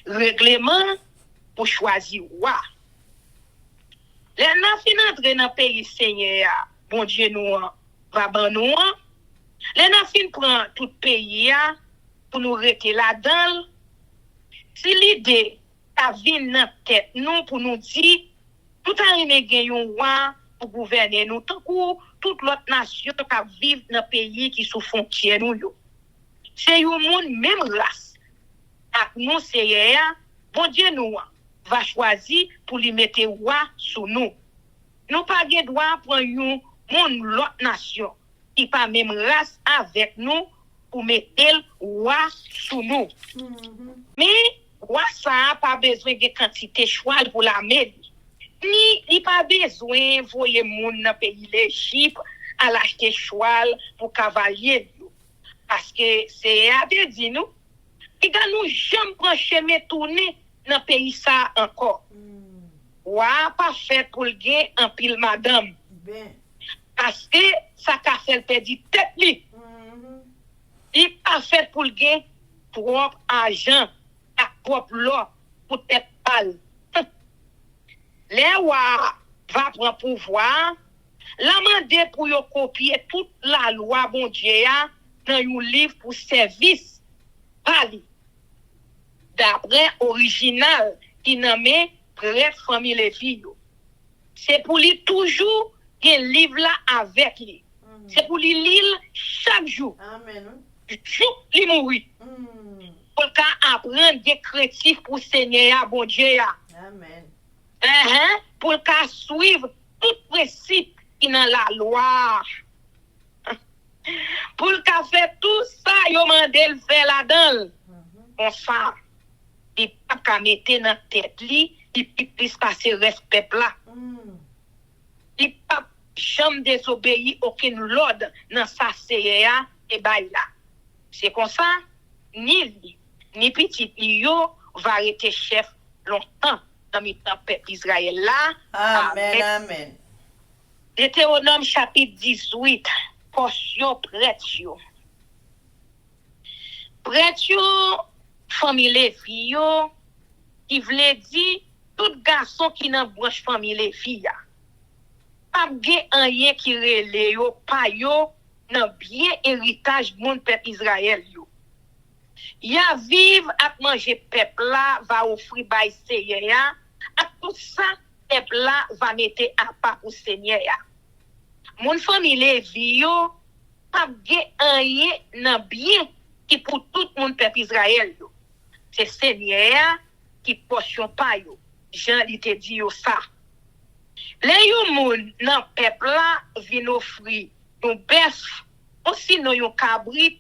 règlement pour choisir roi. Les nan fin entre dans pays Seigneur, bon Dieu nous va ban nous. Les nan fin prend tout pays pour nous rester là-dedans. Si l'idée a vinn dans tête nous pour nous dire tout a remè gen yon roi pour gouverner nous tant que toute l'autre nation qui vivre dans pays qui sous frontière nous yo. C'est yon monde même race. Ak nous Seigneur, bon Dieu nous va choisir pour lui mettre roi sous nous. Nous pas de droit pour une l'autre nation qui pas même race avec nous pour mettre roi sous nous. Mais roi ça pas besoin de quantité cheval pour la mettre. Ni il pas besoin voyer monde dans pays l'Égypte à l'acheter cheval pour cavalier parce que c'est à dire nous il va nous jamais prendre chemin tourner dans pays ça encore. Wa pas fait pour le gain en pile madame. Parce que ça qu'a fait perdre tête li. Il pas fait pour le gain propre argent à propre l'or pour tête pâle. Les wa va prendre pouvoir l'amender pour yo copier toute la loi bon Dieu dans un livre pour service pali. D'après original qui nommé prêtre famille Lévi. C'est pour lui toujours un livre là avec lui. C'est pour lui lire chaque jour. Amen. Jour il mourit. Pour apprendre des chrétiens pour Seigneur bon Dieu. Amen. Pour suivre tout principe qui dans la loi. Pour faire tout ça, yo mandé le faire là-dedans. Bon ça. il pas qu'à mettre dans tête li, il puisse passer respect là. Il pas jamais désobéir aucun l'ordre dans sa CA et bail là. C'est comme ça, ni lui, ni petit yo va être chef longtemps dans le peuple Israël là. Amen, amen. Deutéronome chapitre 18, portion prêtre yo. Prêtre yo, famille Lévi yo, qui voulait dire tout garçon qui dans branche famille Lévi ya. Pas gen rien qui relè yo pa yo nan bien héritage moun peuple Israël yo. Ya vive ak manger peuple là va offrir bay Seigneur ya, ak tout ça peuple là va mettre à part pour Seigneur ya. Moun famille Lévi yo pas gen rien nan bien qui pour tout moun peuple Israël yo. C'est Seigneur ya qui portion pa yo. Jean li te dit yo ça. Les yon moun nan peuple là vin offrir yon bœuf, aussi non yon cabrit,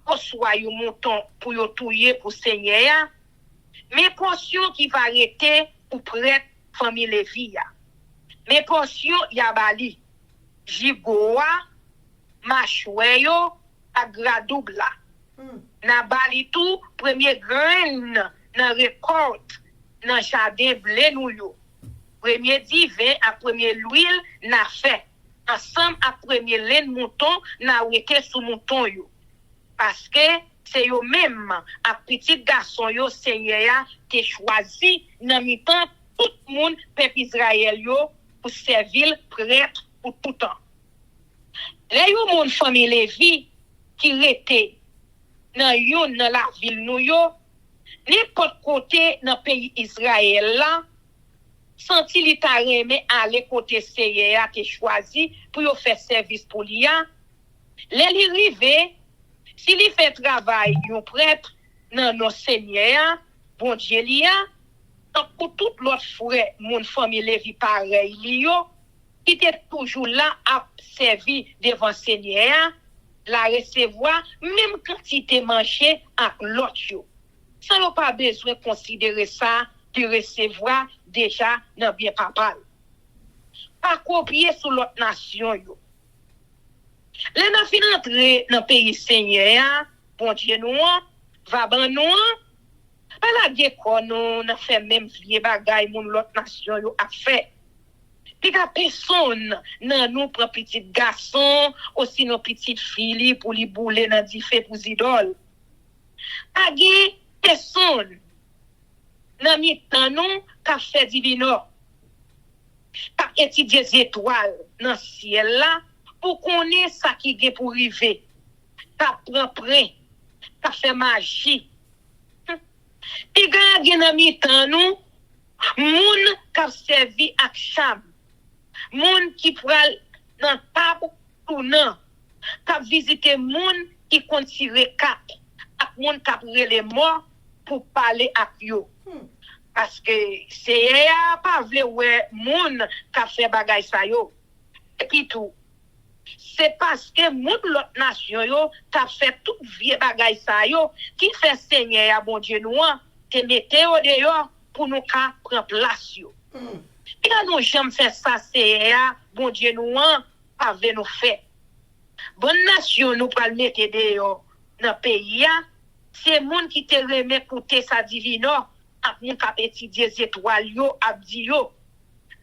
ou soit yon mouton pour yon touyer pour Seigneur ya. Mais portion qui va arrêter pour prêtre famille Lévi ya. Mais portion ya bali jigoa, machwe yo, ak gradouble la. Na bali tout premier grain nan récolte nan jardin blé nou yo. Premier divin à premier l'huile n'a fait. Ensemble à premier laine mouton n'a été sous mouton yo. Parce que c'est yo même à petit garçon yo Seigneur te choisi nan mi-temps tout monde peuple Israël yo pour servir prêtre pour tout temps. Les yo moun famille Lévi qui rete nan yon nan la ville nou yo, n'importe côté dans pays Israël là, senti li ta reme aller côté Seigneur te choisi pour yo faire service pour lui. Les li rive, si li fait travail yon prêtre nan nos Seigneur, bon Dieu li a, pour tout l'autre frère, mon famille Lévi pareil li yo, qui était toujours là à servir devant Seigneur, la recevoir même quantité manger avec l'autre yo. Ça n'a pas besoin de considérer ça de recevoir déjà dans bien papa. Pas copier sur l'autre nation yo. Les nan fin entrer dans pays Seigneur, bon Dieu nous va ban nous. Pas la décor nous n'a fait même vieux bagay moun l'autre nation yo a fait. Puis la personne nan nous prend petit garçon aussi nos petites filles pour li bouler dans di fait pour idole. Agi personne nan mi tan nou ka fait divino. Ka étudier les étoiles dans ciel là pour connaître ça qui gen pour river. Ka prend près, ka fait magie. Puis gen nan mi tan nou moun ka servi ak cham. Moun qui pral dans table ou non, ka visiter moun qui compte tirer cap, ak moun ka prele mort pour parler ak yo. Parce que c'est pas vle ouais moun ka fait bagay sa yo. Et puis tout. C'est parce que moun l'autre nation yo ta fait tout vieux bagay sa yo qui fait Seigneur bon Dieu nous te mette au dehors pour nous ka prendre place yo. Et quand nous jamais fait ça c'est bon Dieu nous pas veut nous faire. Bonne nation nous pas le mettre dehors dans pays c'est moun qui te remet écouter sa divino ak moun ka étudier les étoiles yo abdi yo.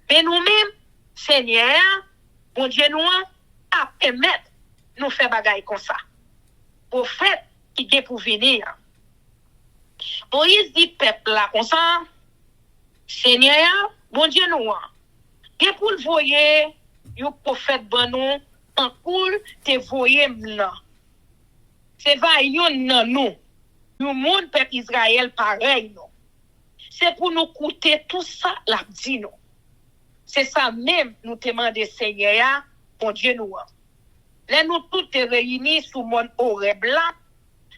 Mais nous-mêmes Seigneur bon Dieu nous a permettre nous faire bagay comme ça. Au fait qui est pour venir. Moïse dit peuple là comme ça Seigneur bon Dieu nous et pour le voyer yo prophète bon nous en cool te voyer là. C'est va yon nan nous. Nous monde peuple Israël pareil non. C'est pour nous coûter tout ça l'a dit non. C'est ça même nous demander Seigneur bon Dieu nous. Là nous tous réunis sous mon Horeb là.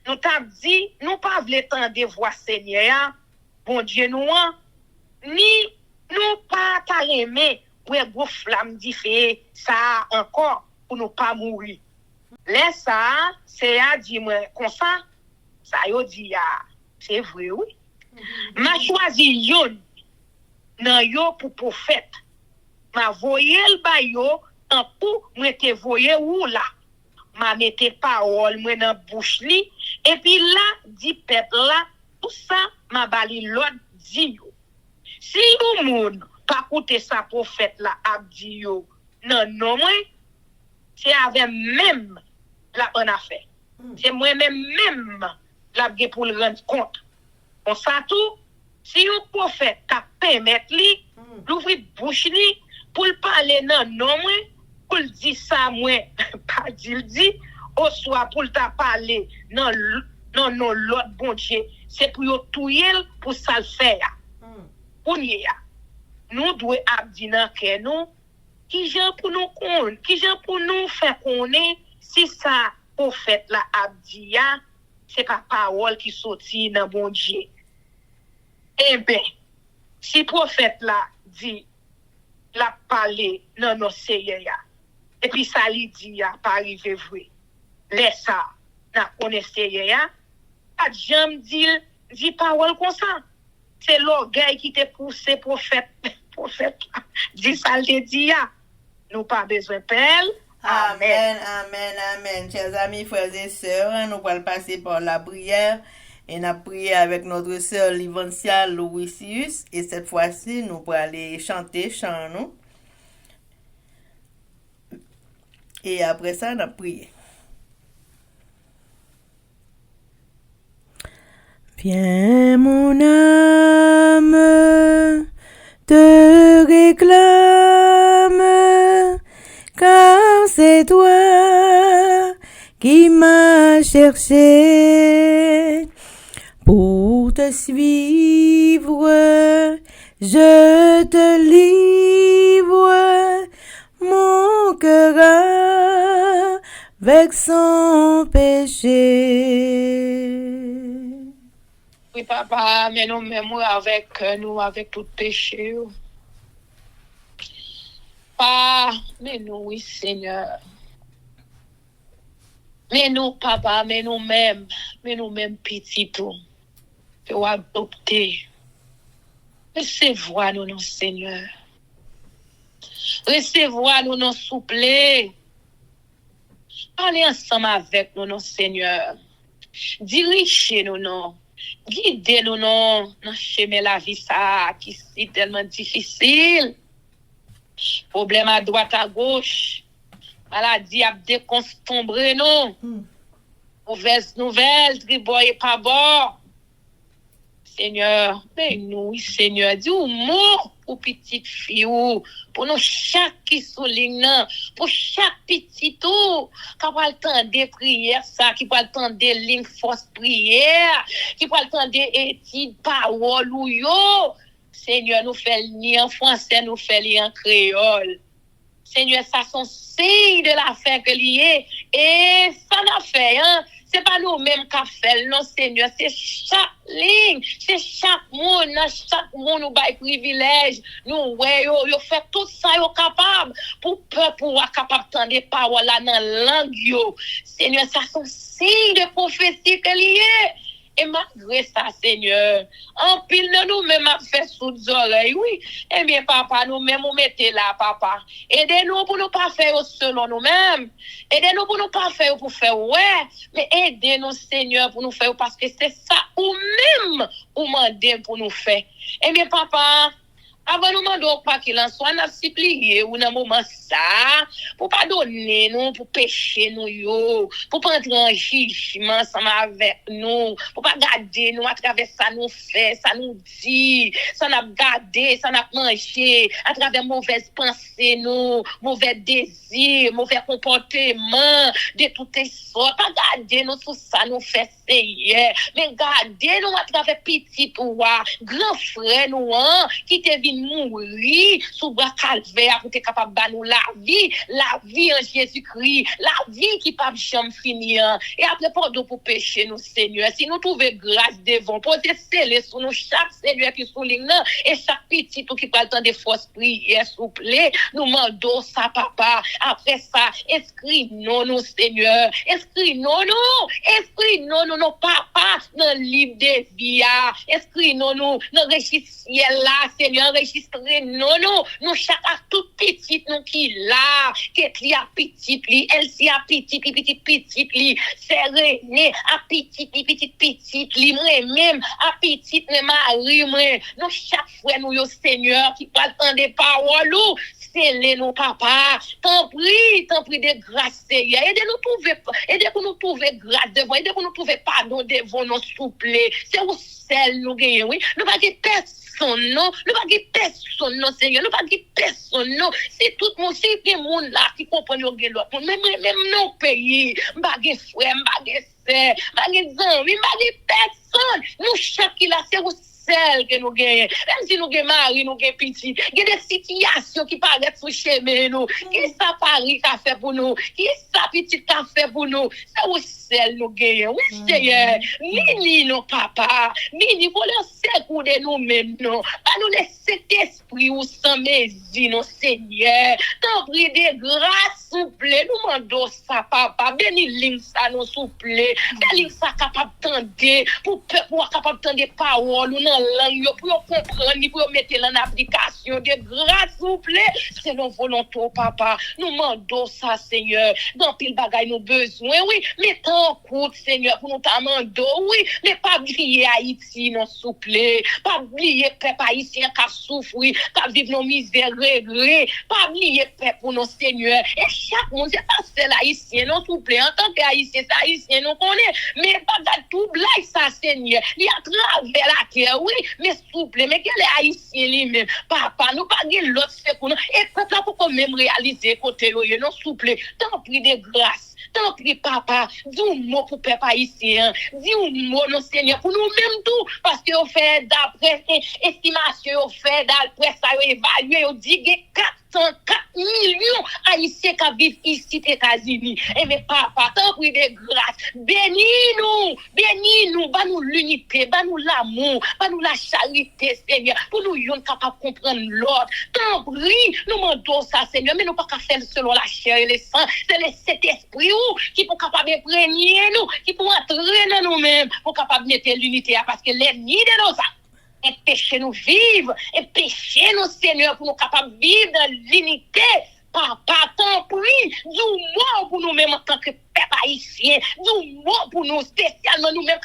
Nous t'a dit nous pas vle tande voir Seigneur bon Dieu nous ni nous pas ta aimer ouais gros flamme di fait ça encore pour nous pas mourir. Laisse ça c'est à dire moi comme ça yo dit c'est vrai oui M'a choisi yon nan yo pour prophète. M'a voyé le ba yo en pour moi te voyé ou là. M'a mette parole moi dans bouche li et puis là dit peuple là tout ça m'a bali l'autre dit yo. Si yon moun pas écouter sa prophète là a dit yo non moi c'est avec même la bonne affaire. C'est moi-même la pour le rendre compte. On sait tout. Si un prophète t'a permettre li, l'ouvrir bouche li, pour le parler non moi, pour le dire ça moi, pas dit, au soit pour le parler non l'autre bon Dieu, c'est pour yo touyer pour ça le faire. Pour y a. Nous devons abdi nan ke nous, qui gens pour nous connaître, qui gens pour nous faire connaître si ça prophète la abdia, c'est pas parole qui sorti dans bon Dieu. Eh bien, si prophète là dit la parler non Seigneur et puis ça lui dit pas arrivé vrai. Laisse ça n'a connaît Seigneur, pas jamais dit parole comme ça. C'est l'orgueil qui te pousse prophète dit ça le dit nous pas besoin pelle. Amen, amen, amen. Chers amis, frères et sœurs, nous allons passer par la prière et nous allons prier avec notre sœur Livancia Louisius. Et cette fois-ci, nous allons aller chanter chant nous. Et après ça, nous allons prier. Viens mon âme, te réclame, car c'est toi qui m'as cherché. Pour te suivre, je te livre mon cœur avec son péché. Oui, papa, mais nous même avec tout péché. Pas, mais nous, oui, Seigneur. Mais nous, papa, mais nous-mêmes petits tout. Pour adopter. Recevez-nous, non, Seigneur. Recevez-nous, non, souple. Parlez ensemble avec nous, non, Seigneur. Dirigez-nous, non. Guidez-nous, non, dans chemin la vie, ça, qui est tellement difficile. Problème à droite, à gauche. Maladie à déconstombré, non. Mauvaise nouvelle, triboye pas bon. Seigneur, ben nous, Seigneur, dis ou mort pour petite fille ou pour nous chaque qui souligne, pour chaque petit tout, qui va le temps de prière, ça, qui va le temps de ligne force prière, qui va le temps de étude parole ou yo. Seigneur, nous fait ni en français, nous fait ni en créole. Seigneur, ça sont signes de la fin que lié et ça n'a fait, hein. C'est pas nous-mêmes qui fait, non, Seigneur. C'est chaque ligne, c'est chaque monde, nous bail privilège. Nous, ouais, yo fait tout ça, yo capable, pour pouvoir capable de des paroles là dans la langue, yo. Seigneur, ça sont signes de prophétie que lié. Et malgré ça, Seigneur, en pile de nous-mêmes a fait sous les oreilles, oui. Eh bien, papa, nous-mêmes, on mettez là, papa. Aidez-nous pour nous pas faire selon nous-mêmes. Aidez-nous pour nous pas faire pour faire, ouais. Mais aidez-nous, Seigneur, pour nous faire, parce que c'est ça, ou même, ou mandez pour nous faire. Eh bien, papa, avant nous demandons pas qu'il en soit, nous supplié ou dans moment ça, pour pas donner nous, pour pécher nous yo, pour pas entrer en jugement ensemble avec nous, pour pas garder nous à travers ça nous fait, ça nous dit, ça n'a gardé, ça n'a mangé, à travers mauvaises pensées nous, mauvais désirs, mauvais comportements, de toutes sortes, pas garder nous sur ça nous fait Seigneur, mais garder nous à travers petit pouvoir, grand frère nous, qui te vient vient mourir sous bras calvaire pour être capable de nous la vie en Jésus-Christ, la vie qui pas jamais finir. Et après, pardon pour pécher nous, Seigneur. Si nous trouvons grâce devant, posez scellé sur nous, chaque Seigneur qui souligne, et chaque petit qui parle tant de force prière, s'il vous plaît, nous demandons ça, papa. Après ça, inscris-nous, Seigneur. Inscris-nous, papa, dans le livre de vie. Inscris-nous, dans le registre ciel-là, Seigneur. Enregistrez-nous, chaque tout petit, nous qui là, qui a petit, elle si a petit, c'est René, a petit, moi-même, a petit, Marie, nous chaque fois, nous, Seigneur, qui parle tant de paroles, c'est nous, papa. T'en prie de grâce, Seigneur. Aidez pour nous trouver grâce devant, aidez pour nous trouver pardon devant nos souple. C'est au sel nous gagnons, oui. Nous pas que personne, non. Nous pas que personne, non, Seigneur. Nous pas que personne, non. C'est tout mon, c'est que monde là qui comprend nous gagnons l'autre. Même non pays, m'pas que frère, m'pas que sœur, m'pas que amis, m'pas que personne. Nous chaque qui là, c'est au celle que nous gagnons. Même si nous gagnons mari, nous gagnons petit. Il y a des situations qui paraissent sous chemin nous. Qui ça Paris qu'a fait pour nous? Qui ça petit qu'a fait pour nous? C'est où celle nous gagnons. Oui, Seigneur. Ni nos papa. Ni pour le secours de nous-mêmes, non. Pas nous laisser cet esprit ou sans mesure, non, Seigneur. T'en prie de grâce, s'il vous plaît. Nous demandons ça, papa. Bénis ligne ça, nous, s'il vous plaît. Bénis ça capable d'entendre. Pour capable d'entendre paroles, langue pour comprendre pour mettre en application de grâce s'il vous plaît c'est nos volonté papa nous demandons ça Seigneur dans pile bagaille nous besoin oui mettons en compte Seigneur pour nous t'amando oui mais pas oublier Haïti non s'il vous plaît pas oublier peuple haïtien qui souffre qui vivent nos misères réglées pas oublier peuple pour nos Seigneur et chaque monde c'est pas seul haïtien non s'il vous plaît en tant qu'haïtien c'est haïtien nous connaît mais pas tout blague ça Seigneur il y a travers la terre oui, mais souple, mais quel est haïtien lui-même? Papa, nous pas l'autre fait pour nous. Et peuple, pour qu'on même réaliser côté yo, non souple. T'en prie de grâce. T'en prie, papa. Dis un mot pour peuple haïtien. Dis un mot, non Seigneur, pour nous-mêmes tout. Parce que on fait d'après estimation, on fait d'après ça, on évalue, on dit 404 millions haïtiens qui vivent ici aux États-Unis. Et mais papa, t'en prie de grâce. Bénis-nous, bah nous l'unité, bah nous l'amour, bah nous la charité, Seigneur, pour nous yon capable comprendre l'autre. T'en prie, nous demandons ça, Seigneur, mais nous pas qu'à faire selon la chair et le sang. C'est le Saint-Esprit qui pour capable imprégner nous, qui pour entrer dans nous-mêmes, pour capable mettre l'unité, parce que l'ennemi de nos âmes et péché nous vivre, et péché nous, Seigneur, pour nous capables de vivre dans l'unité. Papa, t'en prie, dis-moi pour nous-mêmes en tant que peuple haïtien, dis-moi pour nous, spécialement nous-mêmes,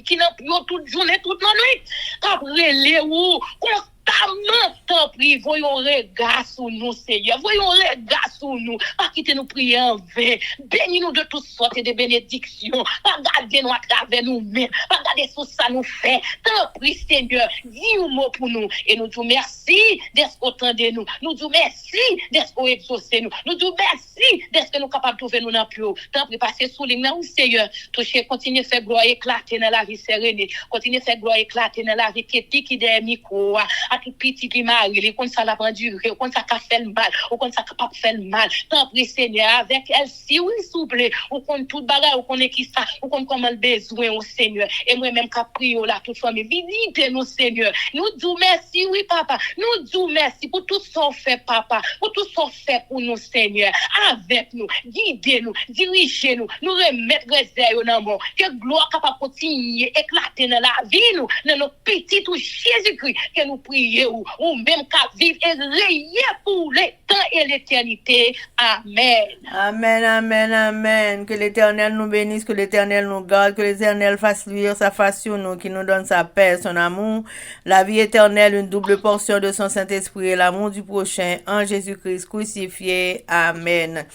qui n'en prions toute journée, toute la nuit, qu'après où, constamment, t'en prie, voyons regard sur nous, Seigneur, voyons regard sur nous, pas quitter nous prier en vain, bénis-nous de toutes sortes de bénédictions, pas garder nous à travers nous-mêmes, pas garder sur ça nous fait, t'en prie, Seigneur, dis un mot pour nous, et nous disons merci d'être autant de nous, nous disons merci d'être exaucé nous, nous disons merci d'être nous capables de trouver nous dans le plus haut, t'en prie, passer sous les mains, Seigneur, toucher, continuer à faire gloire éclater dans la vie sérénée, continuer à faire gloire éclater dans la vie qui des micros, à tout petit qui m'a arrivé, comme ça l'a penduré, comme ça qu'a fait le mal, ou comme ça capable faire le mal. Tant pis Seigneur, avec elle, si oui, s'il vous plaît, ou qu'on tout bagarre, ou qu'on est qui ça, ou qu'on comment le besoin au Seigneur. Et moi-même, qu'a prié là, toute famille, visitez-nous, Seigneur. Nous disons merci, oui, papa. Nous disons merci pour tout ce qu'on fait, papa, pour tout ce qu'on fait pour nous, Seigneur. Avec nous, guidez-nous, dirigez-nous, nous remettre réserve dans le monde. Que gloire capable continuer, éclater dans la vie, nous, dans nos petits ou Jésus-Christ, que nous prions. Ou même qu'à vivre et régner pour les temps et l'éternité. Amen. Amen, amen, amen. Que l'Éternel nous bénisse, que l'Éternel nous garde, que l'Éternel fasse luire sa face sur nous, qui nous donne sa paix, son amour, la vie éternelle, une double portion de son Saint-Esprit et l'amour du prochain en Jésus-Christ crucifié. Amen.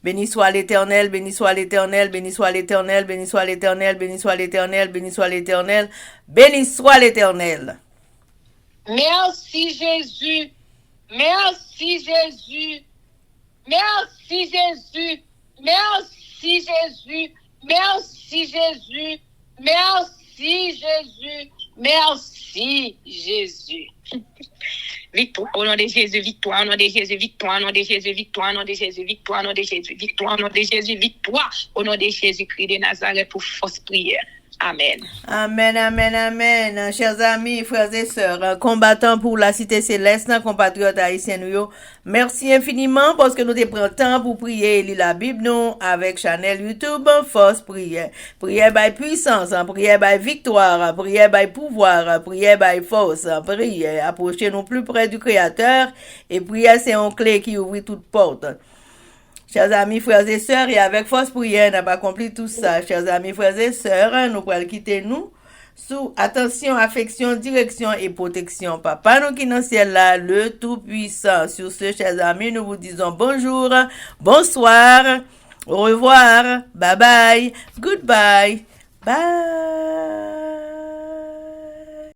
Béni soit l'Éternel, béni soit l'Éternel, béni soit l'Éternel, béni soit l'Éternel, béni soit l'Éternel, béni soit l'Éternel, béni soit l'Éternel. Merci Jésus. Merci Jésus. Merci Jésus. Merci Jésus. Merci Jésus. Merci Jésus. Merci Jésus. Victoire au nom de Jésus, victoire au nom de Jésus, victoire au nom de Jésus, victoire au nom de Jésus, victoire au nom de Jésus, victoire au nom de Jésus, victoire au nom de Jésus-Christ de Nazareth pour force prière. Amen. Amen, amen, amen. Chers amis, frères et sœurs, combattants pour la cité céleste, compatriotes haïtiens, merci infiniment parce que nous te prenons temps pour prier et lire la Bible, nous, avec Chanel YouTube, force prière. Prière by puissance, prière by victoire, prière by pouvoir, prière by force, prière. Approchez-nous plus près du Créateur et prière, c'est une clé qui ouvre toute porte. Chers amis, frères et sœurs, et avec force prière, n'a pas accompli tout ça. Chers amis, frères et sœurs, nous pourrons quitter nous sous attention, affection, direction et protection. Papa, nous qui dans le ciel là, le Tout-Puissant. Sur ce, chers amis, nous vous disons bonjour, bonsoir, au revoir, bye bye, goodbye, bye.